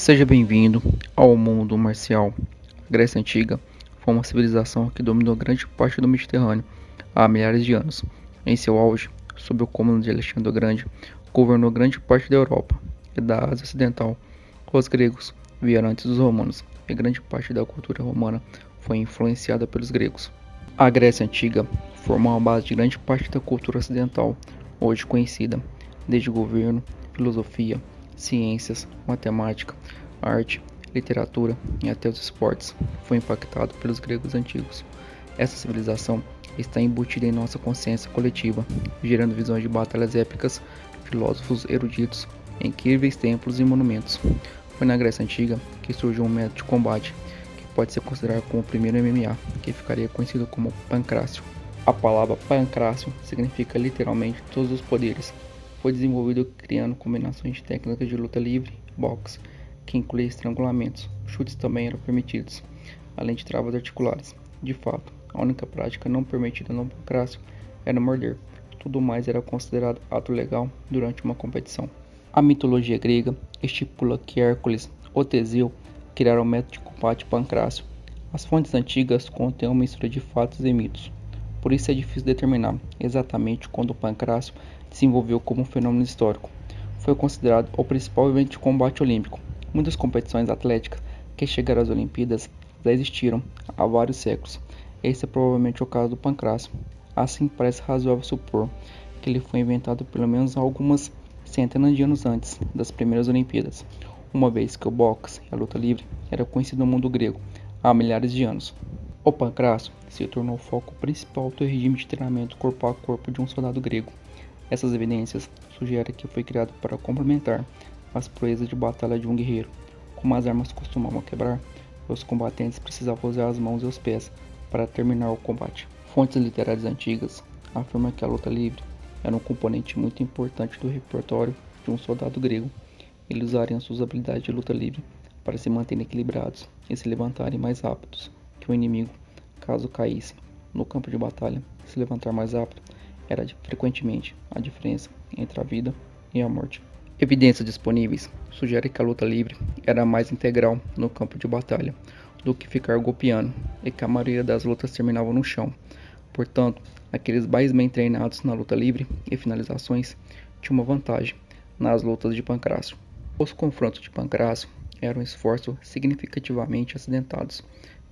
Seja bem-vindo ao mundo marcial. A Grécia Antiga foi uma civilização que dominou grande parte do Mediterrâneo há milhares de anos. Em seu auge, sob o comando de Alexandre o Grande, governou grande parte da Europa e da Ásia Ocidental. Os gregos vieram antes dos romanos e grande parte da cultura romana foi influenciada pelos gregos. A Grécia Antiga formou a base de grande parte da cultura ocidental, hoje conhecida, desde governo, filosofia, ciências, matemática, arte, literatura e até os esportes, foi impactado pelos gregos antigos. Essa civilização está embutida em nossa consciência coletiva, gerando visões de batalhas épicas, filósofos eruditos, incríveis templos e monumentos. Foi na Grécia Antiga que surgiu um método de combate que pode ser considerado como o primeiro MMA, que ficaria conhecido como pancrácio. A palavra pancrácio significa literalmente todos os poderes. Foi desenvolvido criando combinações de técnicas de luta livre, boxe, que incluía estrangulamentos. Chutes também eram permitidos, além de travas articulares. De fato, a única prática não permitida no pancrácio era morder. Tudo mais era considerado ato legal durante uma competição. A mitologia grega estipula que Hércules ou Teseu criaram o método de combate pancrácio. As fontes antigas contêm uma mistura de fatos e mitos. Por isso é difícil determinar exatamente quando o pancrácio desenvolveu como um fenômeno histórico. Foi considerado o principal evento de combate olímpico. Muitas competições atléticas que chegaram às Olimpíadas já existiram há vários séculos. Esse é provavelmente o caso do pancrácio. Assim, parece razoável supor que ele foi inventado pelo menos algumas centenas de anos antes das primeiras Olimpíadas, uma vez que o boxe e a luta livre era conhecido no mundo grego há milhares de anos. O pancrácio se tornou o foco principal do regime de treinamento corpo a corpo de um soldado grego. Essas evidências sugerem que foi criado para complementar as proezas de batalha de um guerreiro. Como as armas costumavam quebrar, os combatentes precisavam usar as mãos e os pés para terminar o combate. Fontes literárias antigas afirmam que a luta livre era um componente muito importante do repertório de um soldado grego. Eles usariam suas habilidades de luta livre para se manterem equilibrados e se levantarem mais rápidos que o inimigo, caso caísse. No campo de batalha, se levantar mais rápido era frequentemente a diferença entre a vida e a morte. Evidências disponíveis sugerem que a luta livre era mais integral no campo de batalha do que ficar golpeando e que a maioria das lutas terminavam no chão. Portanto, aqueles mais bem treinados na luta livre e finalizações tinham uma vantagem nas lutas de pancrácio. Os confrontos de pancrácio eram esforços significativamente acidentados,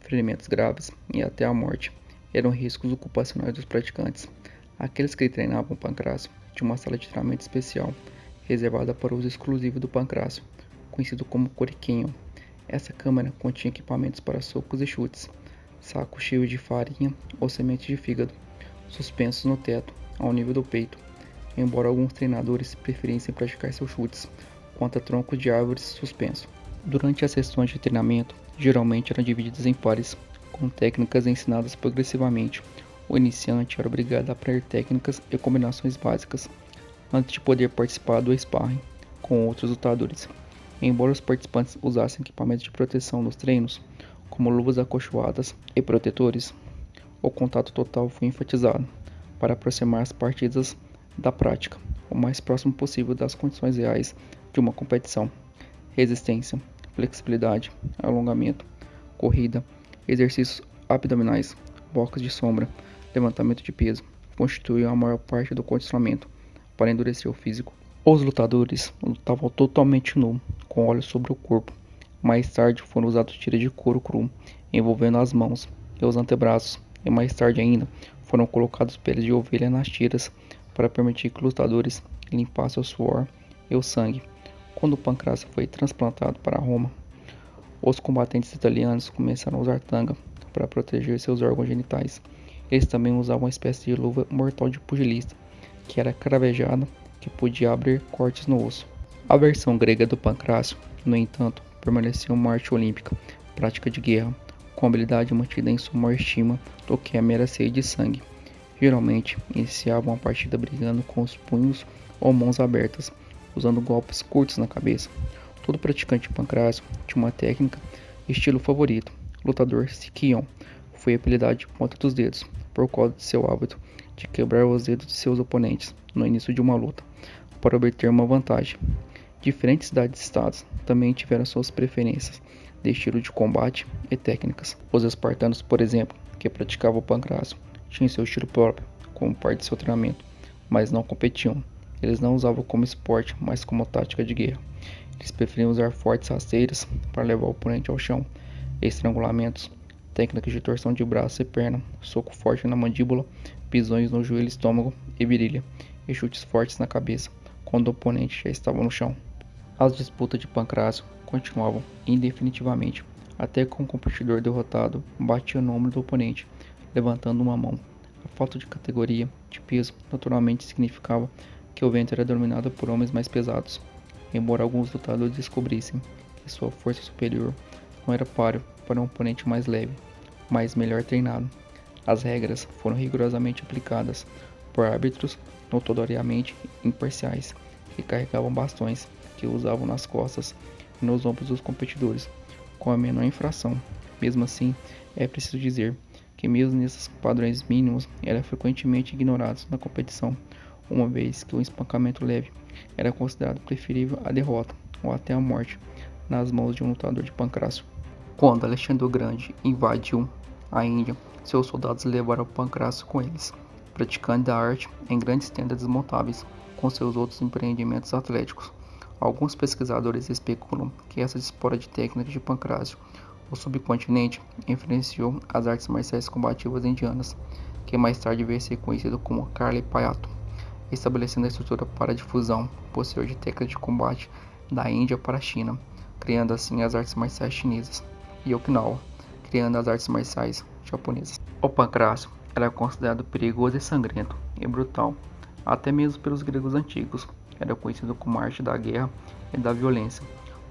ferimentos graves e até a morte eram riscos ocupacionais dos praticantes. Aqueles que treinavam pancrácio tinham uma sala de treinamento especial, reservada para uso exclusivo do pancrácio, conhecido como coriquenho. Essa câmara continha equipamentos para socos e chutes, sacos cheios de farinha ou sementes de fígado, suspensos no teto, ao nível do peito, embora alguns treinadores preferissem praticar seus chutes contra troncos de árvores suspensos. Durante as sessões de treinamento, geralmente eram divididas em pares, com técnicas ensinadas progressivamente. O iniciante era obrigado a aprender técnicas e combinações básicas, antes de poder participar do sparring com outros lutadores. Embora os participantes usassem equipamentos de proteção nos treinos, como luvas acolchoadas e protetores, o contato total foi enfatizado para aproximar as partidas da prática, o mais próximo possível das condições reais de uma competição. Resistência, flexibilidade, alongamento, corrida, exercícios abdominais, boxe de sombra, levantamento de peso constituíam a maior parte do condicionamento para endurecer o físico. Os lutadores lutavam totalmente nu, com óleo sobre o corpo. Mais tarde foram usados tiras de couro cru, envolvendo as mãos e os antebraços, e mais tarde ainda foram colocados peles de ovelha nas tiras para permitir que os lutadores limpassem o suor e o sangue. Quando o pancrácio foi transplantado para Roma, os combatentes italianos começaram a usar tanga para proteger seus órgãos genitais. Eles também usavam uma espécie de luva mortal de pugilista, que era cravejada, que podia abrir cortes no osso. A versão grega do pancrácio, no entanto, permaneceu uma arte olímpica, prática de guerra, com habilidade mantida em sua maior estima do que a mera sede de sangue. Geralmente, iniciavam a partida brigando com os punhos ou mãos abertas, usando golpes curtos na cabeça. Todo praticante de pancrácio tinha uma técnica e estilo favorito. O lutador Sikion foi apelidado de ponta dos dedos, por causa de seu hábito de quebrar os dedos de seus oponentes no início de uma luta, para obter uma vantagem. Diferentes cidades-estados também tiveram suas preferências de estilo de combate e técnicas. Os espartanos, por exemplo, que praticavam o pancrácio, tinham seu estilo próprio, como parte de seu treinamento, mas não competiam. Eles não usavam como esporte, mas como tática de guerra. Eles preferiam usar fortes rasteiras para levar o oponente ao chão, estrangulamentos, técnicas de torção de braço e perna, soco forte na mandíbula, pisões no joelho, estômago e virilha, e chutes fortes na cabeça, quando o oponente já estava no chão. As disputas de pancrácio continuavam indefinitivamente, até que um competidor derrotado batia no ombro do oponente, levantando uma mão. A falta de categoria de peso naturalmente significava que o evento era dominado por homens mais pesados, embora alguns lutadores descobrissem que sua força superior não era páreo para um oponente mais leve, mas melhor treinado. As regras foram rigorosamente aplicadas por árbitros notoriamente imparciais, que carregavam bastões que usavam nas costas e nos ombros dos competidores, com a menor infração. Mesmo assim, é preciso dizer que mesmo nesses padrões mínimos eram frequentemente ignorados na competição, uma vez que o espancamento leve era considerado preferível à derrota ou até à morte nas mãos de um lutador de pancrácio. Quando Alexandre o Grande invadiu a Índia, seus soldados levaram o pancrácio com eles, praticando a arte em grandes tendas desmontáveis, com seus outros empreendimentos atléticos. Alguns pesquisadores especulam que essa diaspora de técnicas de pancrácio no subcontinente influenciou as artes marciais combativas indianas, que mais tarde veio a ser conhecido como Kalipayattu, estabelecendo a estrutura para a difusão posterior de técnicas de combate da Índia para a China, criando assim as artes marciais chinesas, e Okinawa, criando as artes marciais japonesas. O pancrácio era considerado perigoso e sangrento e brutal, até mesmo pelos gregos antigos. Era conhecido como a arte da guerra e da violência.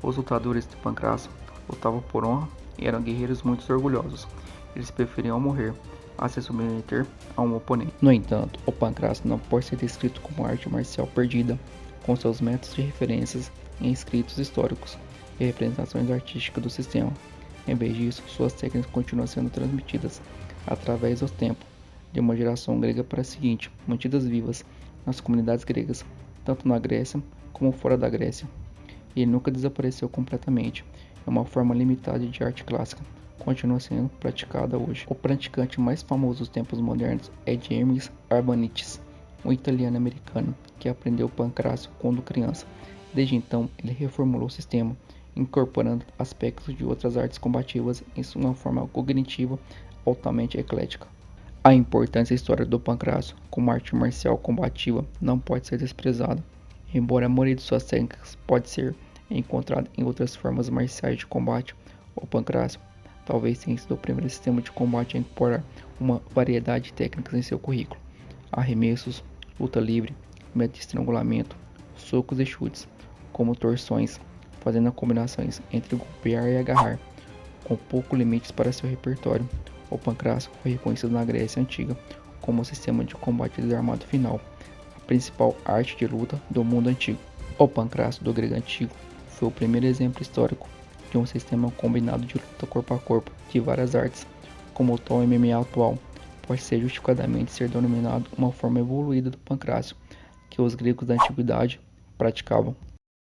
Os lutadores de pancrácio lutavam por honra e eram guerreiros muito orgulhosos. Eles preferiam morrer a se submeter a um oponente. No entanto, o pancrácio não pode ser descrito como arte marcial perdida, com seus métodos de referências em escritos históricos e representações artísticas do sistema. Em vez disso, suas técnicas continuam sendo transmitidas através do tempo, de uma geração grega para a seguinte, mantidas vivas nas comunidades gregas, tanto na Grécia como fora da Grécia. E ele nunca desapareceu completamente. É uma forma limitada de arte clássica, continua sendo praticada hoje. O praticante mais famoso dos tempos modernos é James Arbanites, um italiano-americano que aprendeu pancrácio quando criança. Desde então, ele reformulou o sistema, incorporando aspectos de outras artes combativas em uma forma cognitiva altamente eclética. A importância histórica do pancrácio como arte marcial combativa não pode ser desprezada, embora a maioria de suas técnicas pode ser encontrada em outras formas marciais de combate. O pancrácio talvez tenha sido o primeiro sistema de combate a incorporar uma variedade de técnicas em seu currículo: arremessos, luta livre, método de estrangulamento, socos e chutes, como torções, fazendo combinações entre golpear e agarrar, com poucos limites para seu repertório. O pancrácio foi reconhecido na Grécia Antiga como o sistema de combate desarmado final, a principal arte de luta do mundo antigo. O pancrácio do grego antigo foi o primeiro exemplo histórico de um sistema combinado de luta corpo a corpo de várias artes, como o tal MMA atual. Pode ser justificadamente ser denominado uma forma evoluída do pancrácio que os gregos da antiguidade praticavam.